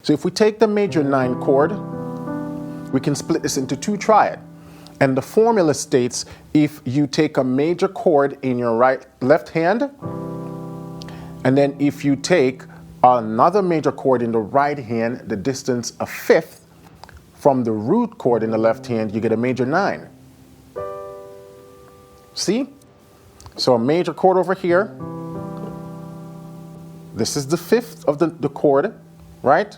So if we take the major 9 chord, we can split this into 2 triad. And the formula states if you take a major chord in your left hand, and then if you take another major chord in the right hand, the distance a fifth from the root chord in the left hand, you get a major 9. See? So a major chord over here. This is the fifth of the chord, right?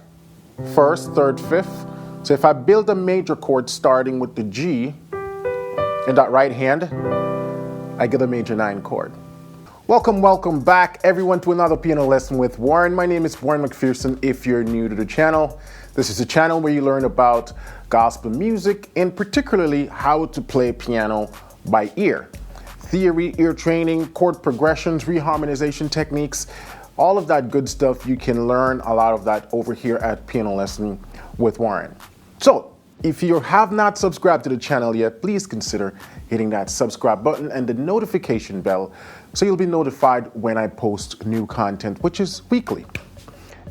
First, third, fifth. So if I build a major chord starting with the G in that right hand, I get a major 9 chord. Welcome back everyone to another piano lesson with Warren. My name is Warren McPherson. If you're new to the channel, this is a channel where you learn about gospel music and particularly how to play piano by ear. Theory, ear training, chord progressions, reharmonization techniques, all of that good stuff. You can learn a lot of that over here at Piano Lesson with Warren. So if you have not subscribed to the channel yet, please consider hitting that subscribe button and the notification bell so you'll be notified when I post new content, which is weekly.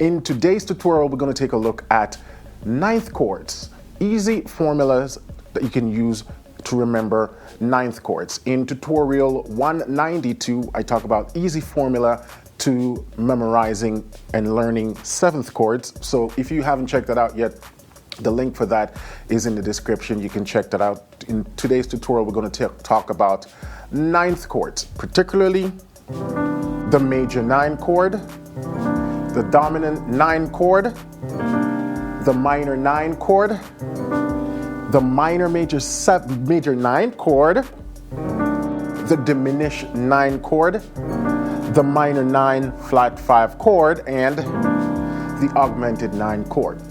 In today's tutorial, we're going to take a look at 9th chords, easy formulas that you can use to remember 9th chords. In tutorial 192, I talk about easy formula to memorizing and learning 7th chords. So if you haven't checked that out yet, the link for that is in the description. You can check that out. In today's tutorial, we're going to talk about 9th chords, particularly the major 9 chord, the dominant 9 chord, the minor 9 chord, the minor major 9 chord, the diminished 9 chord, the minor 9 flat 5 chord, and the augmented 9 chord.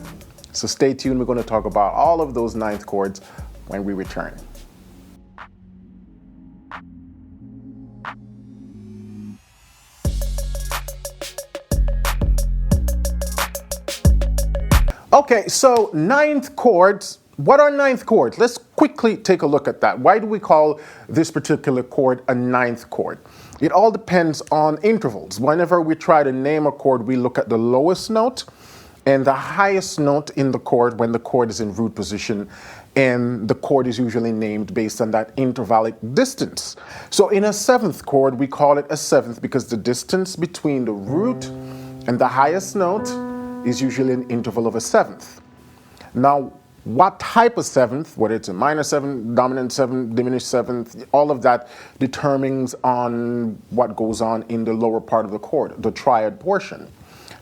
So stay tuned. We're going to talk about all of those 9th chords when we return. Okay, so 9th chords. What are 9th chords? Let's quickly take a look at that. Why do we call this particular chord a 9th chord? It all depends on intervals. Whenever we try to name a chord, we look at the lowest note and the highest note in the chord when the chord is in root position, and the chord is usually named based on that intervallic distance. So in a 7th chord, we call it a 7th because the distance between the root and the highest note is usually an interval of a 7th. Now, what type of 7th, whether it's a minor 7th, dominant 7th, diminished 7th, all of that determines on what goes on in the lower part of the chord, the triad portion.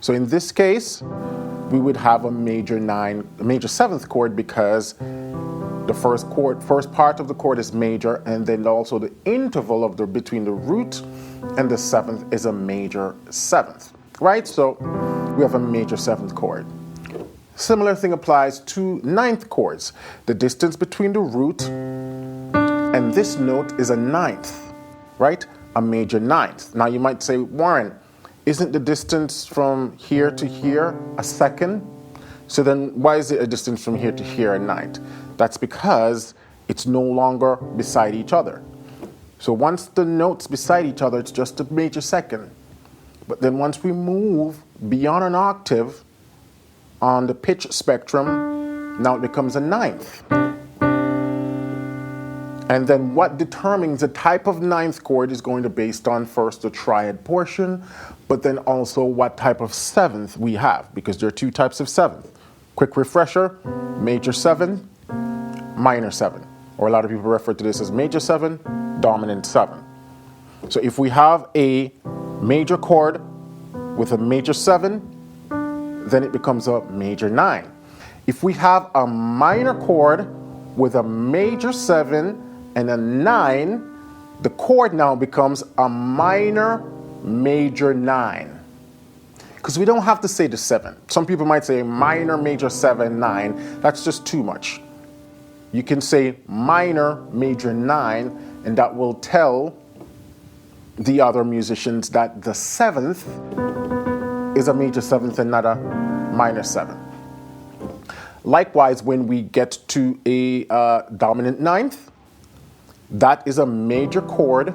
So in this case, we would have a major 7th chord because the first part of the chord is major, and then also the interval of between the root and the 7th is a major 7th, right? So we have a major 7th chord. Similar thing applies to 9th chords. The distance between the root and this note is a 9th, right? A major 9th. Now you might say, Warren, isn't the distance from here to here a 2nd? So then why is it a distance from here to here a 9th? That's because it's no longer beside each other. So once the notes beside each other, it's just a major 2nd. But then once we move beyond an octave on the pitch spectrum, now it becomes a 9th. And then what determines the type of 9th chord is going to be based on first the triad portion, but then also what type of 7th we have, because there are 2 types of 7th. Quick refresher, major 7, minor 7. Or a lot of people refer to this as major 7, dominant 7. So if we have a major chord with a major 7, then it becomes a major 9. If we have a minor chord with a major 7 and a 9, the chord now becomes a minor major 9. Because we don't have to say the 7. Some people might say minor major 7, 9. That's just too much. You can say minor major 9, and that will tell the other musicians that the 7th is a major 7th and not a minor 7. Likewise, when we get to a dominant 9th, that is a major chord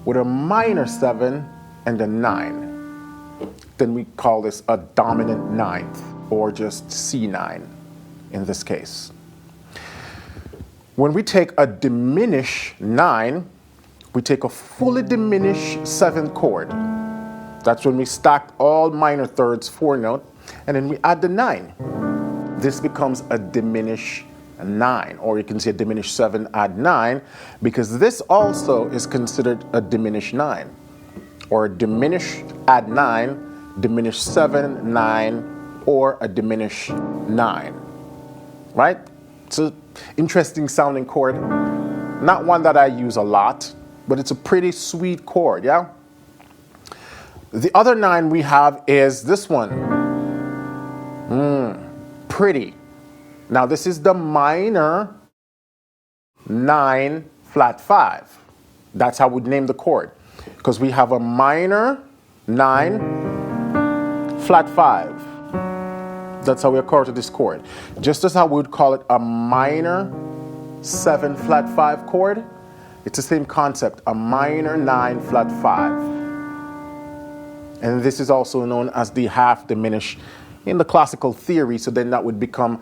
with a minor 7 and a 9. Then we call this a dominant 9th. or just C9 in this case. When we take a diminished 9, we take a fully diminished 7th chord. That's when we stack all minor thirds 4 note, and then we add the 9. This becomes a diminished 9, or you can say a diminished 7 add 9, because this also is considered a diminished 9, or a diminished add 9, diminished 7, 9, or a diminished 9, right? It's an interesting sounding chord, not one that I use a lot, but it's a pretty sweet chord, yeah? The other 9 we have is this one, pretty. Now this is the minor 9 flat 5. That's how we'd name the chord, because we have a minor 9 flat 5. That's how we accord to this chord. Just as how we would call it a minor 7 flat 5 chord, it's the same concept, a minor 9 flat 5. And this is also known as the half diminished in the classical theory, so then that would become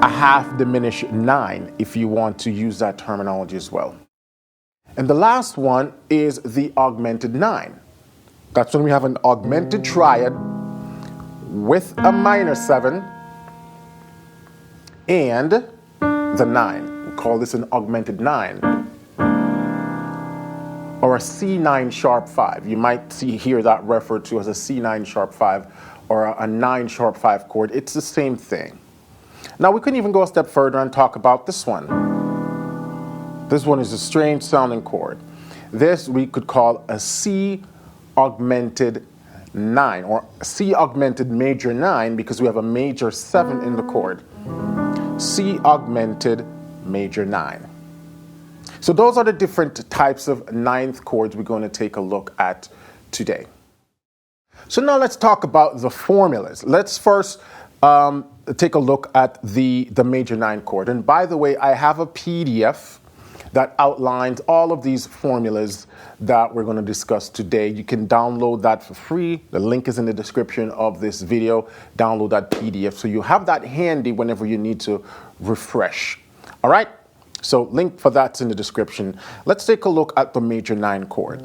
a half diminished 9 if you want to use that terminology as well. And the last one is the augmented 9. That's when we have an augmented triad with a minor 7 and the 9. We call this an augmented 9, or a C9 sharp 5. You might hear that referred to as a C9 sharp 5 or a 9 sharp 5 chord. It's the same thing. Now we can even go a step further and talk about this one. This one is a strange sounding chord. This we could call a C augmented 9, or C augmented major 9, because we have a major 7 in the chord. C augmented major 9. So those are the different types of 9th chords we're going to take a look at today. So now let's talk about the formulas. Let's first take a look at the major 9 chord. And by the way, I have a PDF that outlines all of these formulas that we're going to discuss today. You can download that for free. The link is in the description of this video. Download that PDF so you have that handy whenever you need to refresh. All right? So link for that's in the description. Let's take a look at the major 9 chord,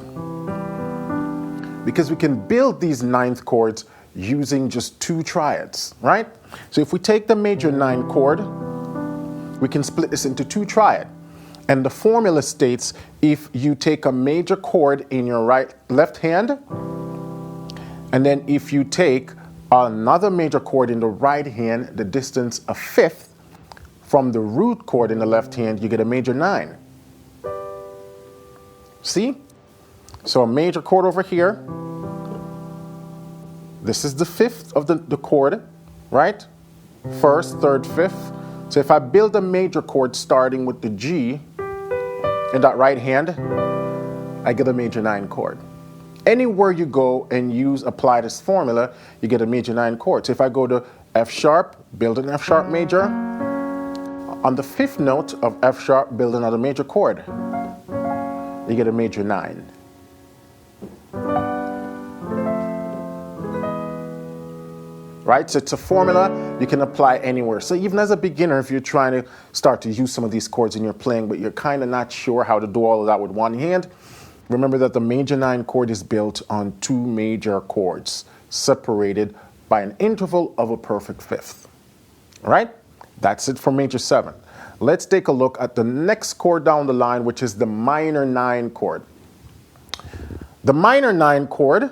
because we can build these 9th chords using just 2 triads, right? So if we take the major 9 chord, we can split this into 2 triads. And the formula states if you take a major chord in your left hand, and then if you take another major chord in the right hand, the distance a fifth from the root chord in the left hand, you get a major 9. See? So a major chord over here. This is the fifth of the chord, right? First, third, fifth. So if I build a major chord starting with the G in that right hand, I get a major 9 chord. Anywhere you go and apply this formula, you get a major 9 chord. So if I go to F sharp, build an F sharp major, on the 5th note of F sharp, build another major chord, you get a major 9. Right? So it's a formula you can apply anywhere. So even as a beginner, if you're trying to start to use some of these chords in your playing, but you're kind of not sure how to do all of that with one hand, remember that the major 9 chord is built on 2 major chords separated by an interval of a perfect fifth. All right? That's it for major 7. Let's take a look at the next chord down the line, which is the minor 9 chord. The minor 9 chord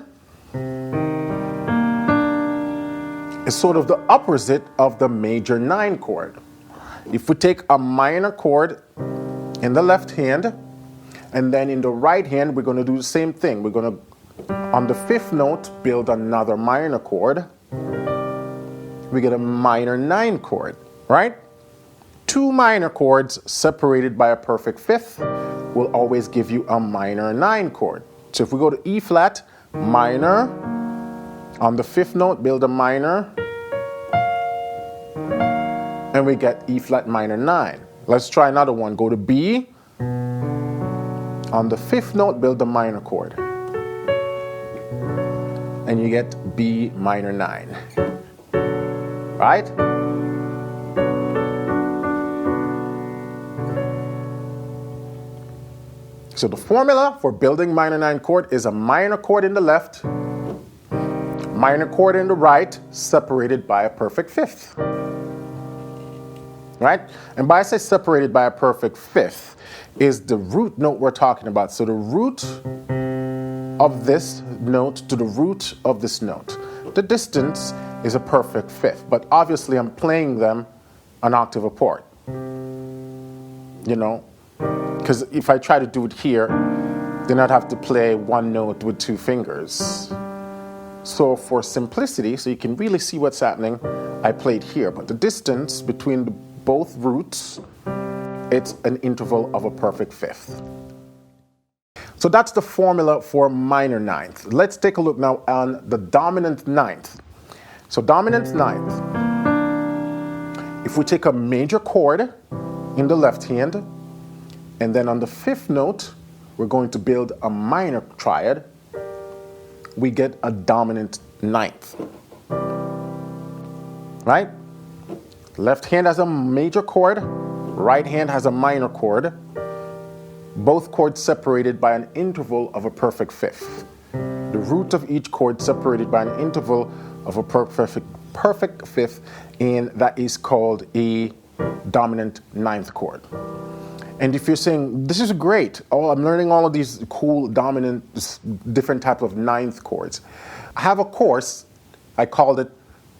is sort of the opposite of the major 9 chord. If we take a minor chord in the left hand, and then in the right hand, we're going to do the same thing. We're going to, on the 5th note, build another minor chord. We get a minor 9 chord, right? 2 minor chords separated by a perfect fifth will always give you a minor 9 chord. So if we go to E flat, minor, on the 5th note, build a minor, and we get E flat minor 9. Let's try another one. Go to B, on the 5th note, build a minor chord, and you get B minor 9. right? So the formula for building minor 9 chord is a minor chord in the left, minor chord in the right, separated by a perfect fifth. Right? And by I say separated by a perfect fifth is the root note we're talking about. So the root of this note to the root of this note. The distance is a perfect fifth, but obviously I'm playing them an octave apart. You know, because if I try to do it here, then I'd have to play one note with 2 fingers. So for simplicity, so you can really see what's happening, I played here, but the distance between both roots, it's an interval of a perfect fifth. So that's the formula for minor ninth. Let's take a look now on the dominant ninth. So dominant ninth, if we take a major chord in the left hand, and then on the 5th note, we're going to build a minor triad, we get a dominant ninth. Right? Left hand has a major chord, right hand has a minor chord, both chords separated by an interval of a perfect fifth. The root of each chord separated by an interval of a perfect fifth, and that is called a dominant ninth chord. And if you're saying, this is great, oh, I'm learning all of these cool dominant, different type of ninth chords. I have a course, I called it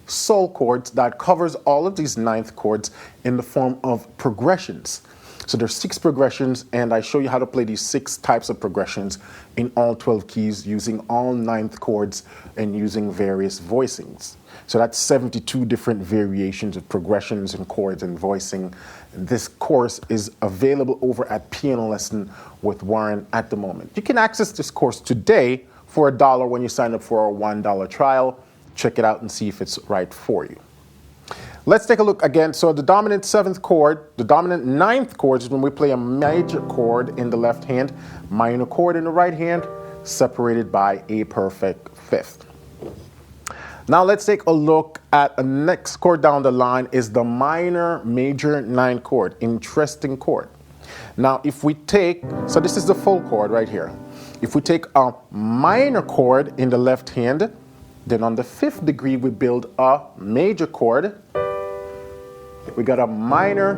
Soul Chords, that covers all of these ninth chords in the form of progressions. So there's 6 progressions, and I show you how to play these 6 types of progressions in all 12 keys using all ninth chords and using various voicings. So that's 72 different variations of progressions and chords and voicing. This course is available over at Piano Lesson with Warren at the moment. You can access this course today for $1 when you sign up for our $1 trial. Check it out and see if it's right for you. Let's take a look again. So the dominant 7th chord, the dominant 9th chord is when we play a major chord in the left hand, minor chord in the right hand, separated by a perfect fifth. Now let's take a look at the next chord down the line is the minor major 9 chord. Interesting chord. Now if we take, so this is the full chord right here. If we take a minor chord in the left hand, then on the 5th degree we build a major chord. We got a minor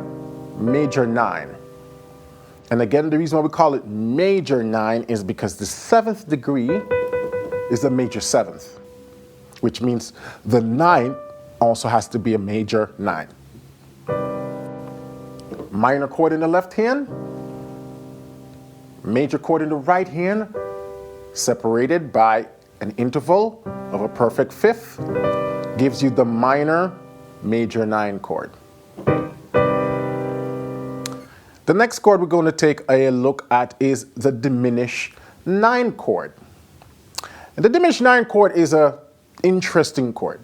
major 9. And again, the reason why we call it major 9 is because the 7th degree is a major 7th, which means the 9th also has to be a major 9. Minor chord in the left hand, major chord in the right hand, separated by an interval of a perfect fifth, gives you the minor major 9 chord. The next chord we're going to take a look at is the diminished 9 chord. And the diminished 9 chord is an interesting chord.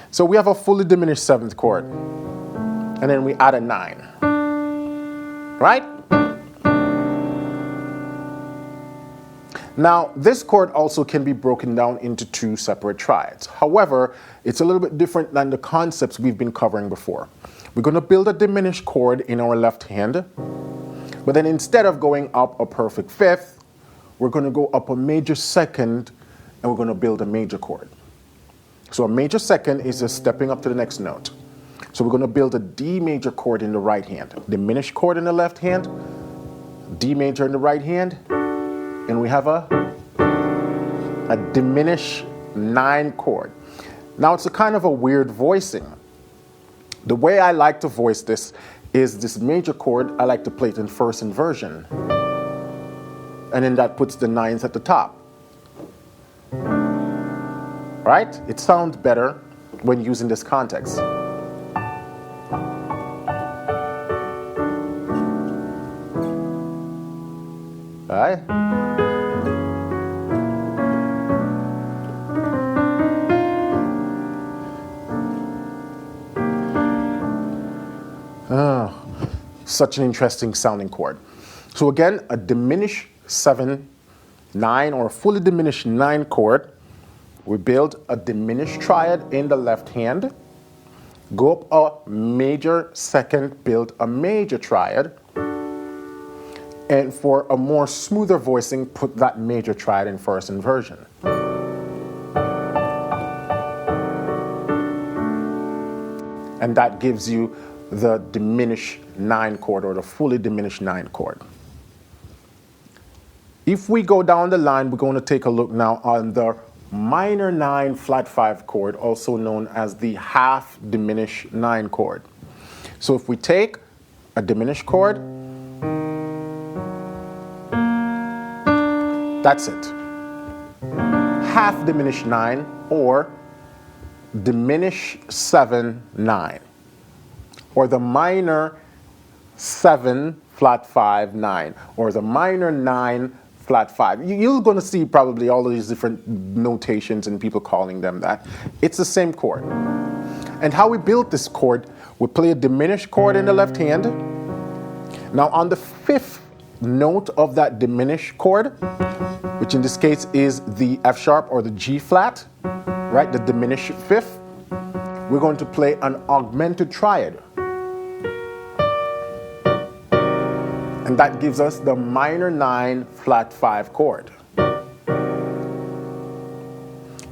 So we have a fully diminished 7th chord, and then we add a 9. Right? Now, this chord also can be broken down into 2 separate triads. However, it's a little bit different than the concepts we've been covering before. We're going to build a diminished chord in our left hand, but then instead of going up a perfect fifth, we're going to go up a major 2nd, and we're going to build a major chord. So a major 2nd is just stepping up to the next note. So we're going to build a D major chord in the right hand, diminished chord in the left hand, D major in the right hand, and we have a diminished 9 chord. Now it's a kind of a weird voicing. The way I like to voice this is this major chord, I like to play it in first inversion. And then that puts the 9s at the top. Right? It sounds better when using this context. Right? Such an interesting sounding chord. So again, a diminished 7, 9, or a fully diminished 9 chord. We build a diminished triad in the left hand, go up a major second, build a major triad, and for a more smoother voicing, put that major triad in first inversion. And that gives you the diminished 9 chord, or the fully diminished 9 chord. If we go down the line, we're going to take a look now on the minor 9 flat 5 chord, also known as the half diminished 9 chord. So if we take a diminished chord, that's it. Half diminished 9, or diminish 7 9, or the minor 7 flat 5 9, or the minor 9 flat 5. You're going to see probably all of these different notations and people calling them that. It's the same chord. And how we built this chord, we play a diminished chord in the left hand. Now on the 5th note of that diminished chord, which in this case is the F sharp or the G flat, right, the diminished 5th, we're going to play an augmented triad. And that gives us the minor 9 flat 5 chord.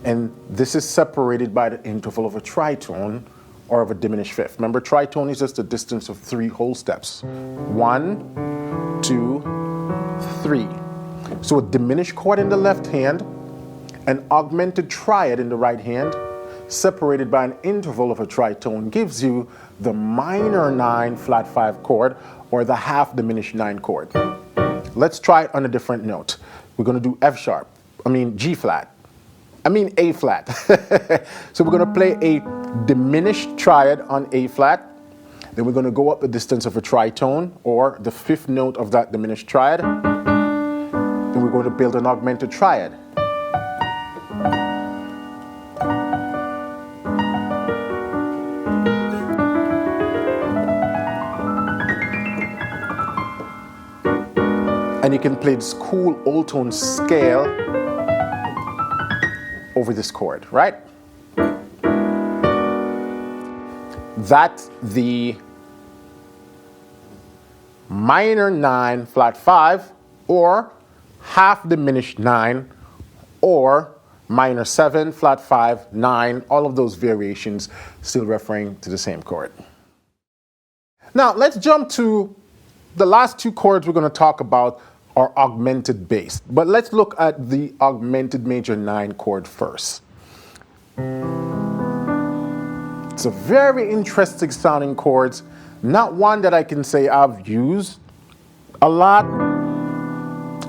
And this is separated by the interval of a tritone or of a diminished 5th. Remember, tritone is just a distance of 3 whole steps. 1, 2, 3. So a diminished chord in the left hand, an augmented triad in the right hand, separated by an interval of a tritone, gives you the minor 9 flat 5 chord, or the half diminished 9 chord. Let's try it on a different note. We're going to do G flat. A flat. So we're going to play a diminished triad on A flat. Then we're going to go up the distance of a tritone, or the 5th note of that diminished triad. Then we're going to build an augmented triad. And you can play this cool old tone scale over this chord, right? That's the minor 9 flat 5, or half diminished 9, or minor 7 flat 5 9, all of those variations still referring to the same chord. Now let's jump to the last 2 chords we're going to talk about are augmented bass. But let's look at the augmented major 9 chord first. It's a very interesting sounding chords, not one that I can say I've used a lot.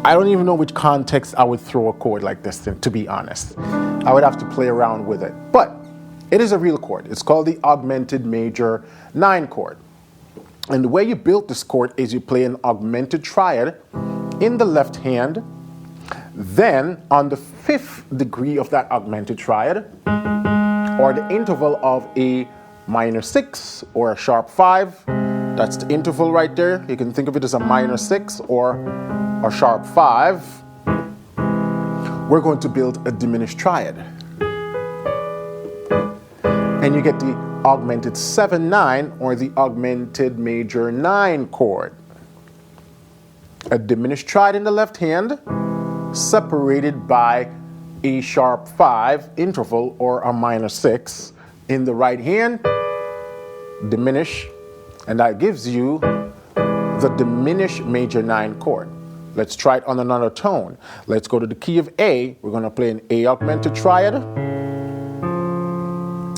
I don't even know which context I would throw a chord like this in, to be honest. I would have to play around with it. But it is a real chord. It's called the augmented major 9 chord. And the way you build this chord is you play an augmented triad in the left hand. Then on the 5th degree of that augmented triad, or the interval of a minor 6 or a sharp 5, that's the interval right there. You can think of it as a minor 6 or a sharp 5. We're going to build a diminished triad. And you get the augmented 7-9, or the augmented major 9 chord. A diminished triad in the left hand, separated by a sharp 5 interval or a minor 6 in the right hand, diminish, and that gives you the diminished major 9 chord. Let's try it on another tone. Let's go to the key of A. We're going to play an A augmented triad.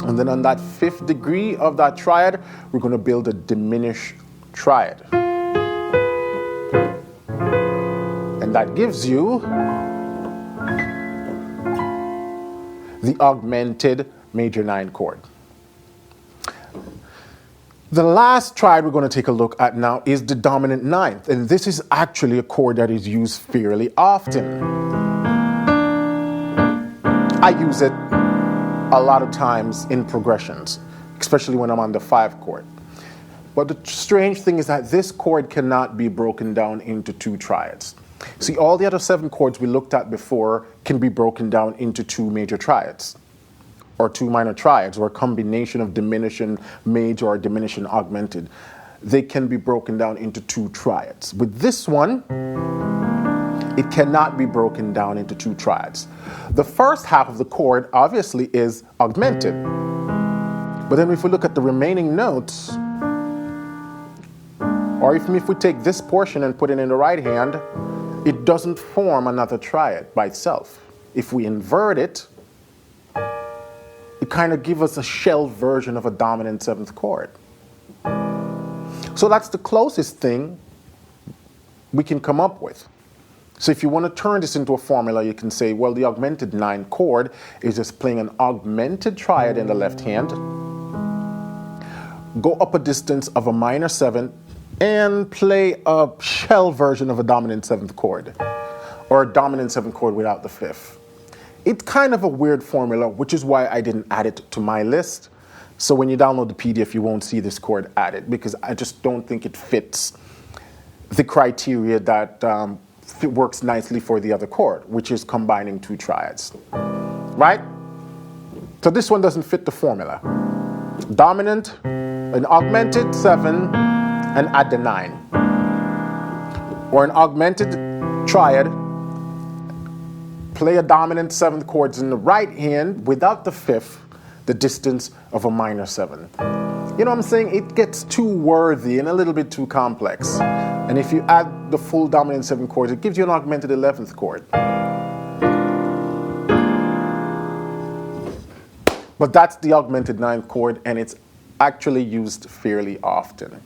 And then on that 5th degree of that triad, we're going to build a diminished triad. And that gives you the augmented major 9 chord. The last triad we're going to take a look at now is the dominant 9th. And this is actually a chord that is used fairly often. I use it a lot of times in progressions, especially when I'm on the 5 chord. But the strange thing is that this chord cannot be broken down into 2 triads. See, all the other 7 chords we looked at before can be broken down into 2 major triads. or two minor triads, or a combination of diminishing major or diminishing augmented, they can be broken down into two triads. With this one, it cannot be broken down into two triads. The first half of the chord obviously is augmented. But then if we look at the remaining notes, or if we take this portion and put it in the right hand, it doesn't form another triad by itself. If we invert it, it kind of gives us a shell version of a dominant seventh chord. So that's the closest thing we can come up with. So if you want to turn this into a formula, you can say, well, the augmented 9th chord is just playing an augmented triad in the left hand, go up a distance of a minor 7, and play a shell version of a dominant 7th chord, or a dominant 7th chord without the 5th. It's kind of a weird formula, which is why I didn't add it to my list. So when you download the PDF, you won't see this chord added, because I just don't think it fits the criteria that it works nicely for the other chord, which is combining two triads, right? So this one doesn't fit the formula. Dominant, an augmented 7, and add the 9. Or an augmented triad, play a dominant 7th chords in the right hand without the 5th, the distance of a minor 7. You know what I'm saying? It gets too worthy and a little bit too complex. And if you add the full dominant 7 chords, it gives you an augmented 11th chord. But that's the augmented 9th chord, and it's actually used fairly often.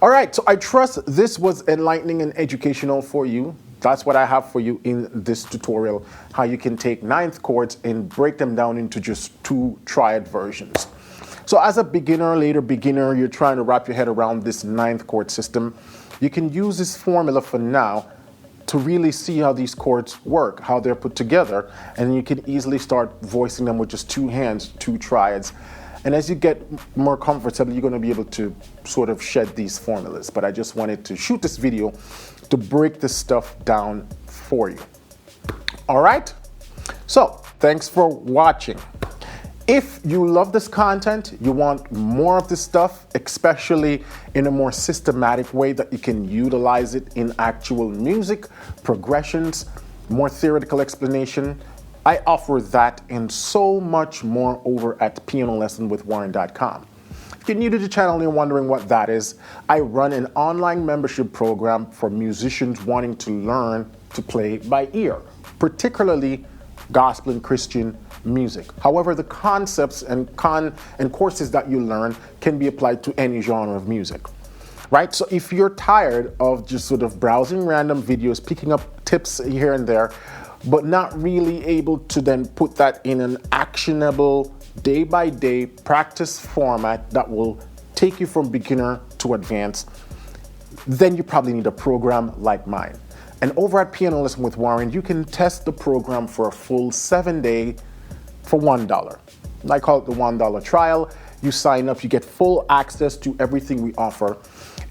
All right, so I trust this was enlightening and educational for you. That's what I have for you in this tutorial, how you can take 9th chords and break them down into just two triad versions. So as a beginner, later beginner, you're trying to wrap your head around this 9th chord system, you can use this formula for now to really see how these chords work, how they're put together, and you can easily start voicing them with just two hands, two triads. And as you get more comfortable, you're going to be able to sort of shed these formulas. But I just wanted to shoot this video to break this stuff down for you. All right? So, thanks for watching. If you love this content, you want more of this stuff, especially in a more systematic way that you can utilize it in actual music, progressions, more theoretical explanation, I offer that and so much more over at pianolessonwithwarren.com. If you're new to the channel and you're wondering what that is, I run an online membership program for musicians wanting to learn to play by ear, particularly gospel and Christian music. However, the concepts and courses that you learn can be applied to any genre of music, right? So if you're tired of just sort of browsing random videos, picking up tips here and there, but not really able to then put that in an actionable day-by-day practice format that will take you from beginner to advanced, then you probably need a program like mine. And over at Piano Lesson with Warren, you can test the program for a full 7-day for $1. I call it the $1 trial. You sign up, you get full access to everything we offer,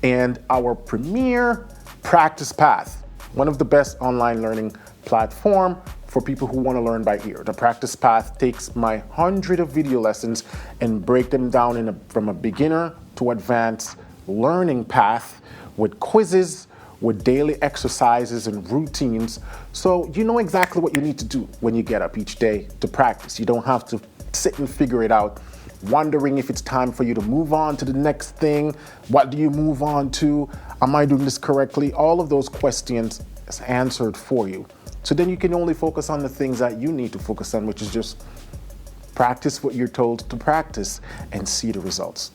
and our premier practice path, one of the best online learning platform for people who want to learn by ear. The practice path takes my 100 of video lessons and break them down from a beginner to advanced learning path with quizzes, with daily exercises and routines, so you know exactly what you need to do when you get up each day to practice. You don't have to sit and figure it out, wondering if it's time for you to move on to the next thing. What do you move on to? Am I doing this correctly? All of those questions is answered for you. So then you can only focus on the things that you need to focus on, which is just practice what you're told to practice and see the results.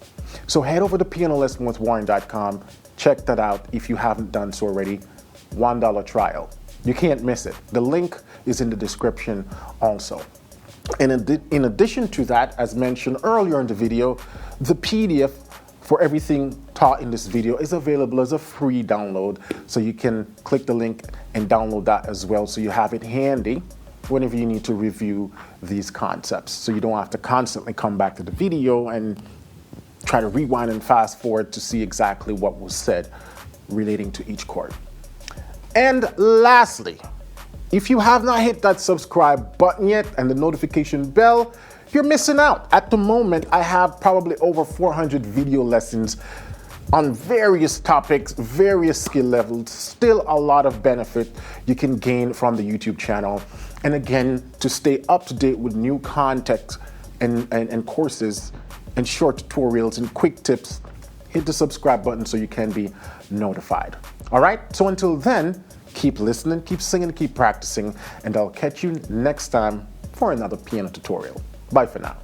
So head over to pianolessonwithwarren.com. Check that out if you haven't done so already. $1 trial. You can't miss it. The link is in the description also. And in addition to that, as mentioned earlier in the video, the PDF for everything taught in this video is available as a free download. So you can click the link and download that as well, so you have it handy whenever you need to review these concepts. So you don't have to constantly come back to the video and try to rewind and fast forward to see exactly what was said relating to each chord. And lastly, if you have not hit that subscribe button yet and the notification bell, you're missing out. At the moment, I have probably over 400 video lessons on various topics, various skill levels, still a lot of benefit you can gain from the YouTube channel. And again, to stay up to date with new content and courses and short tutorials and quick tips, hit the subscribe button so you can be notified. All right, so until then, keep listening, keep singing, keep practicing, and I'll catch you next time for another piano tutorial. Bye for now.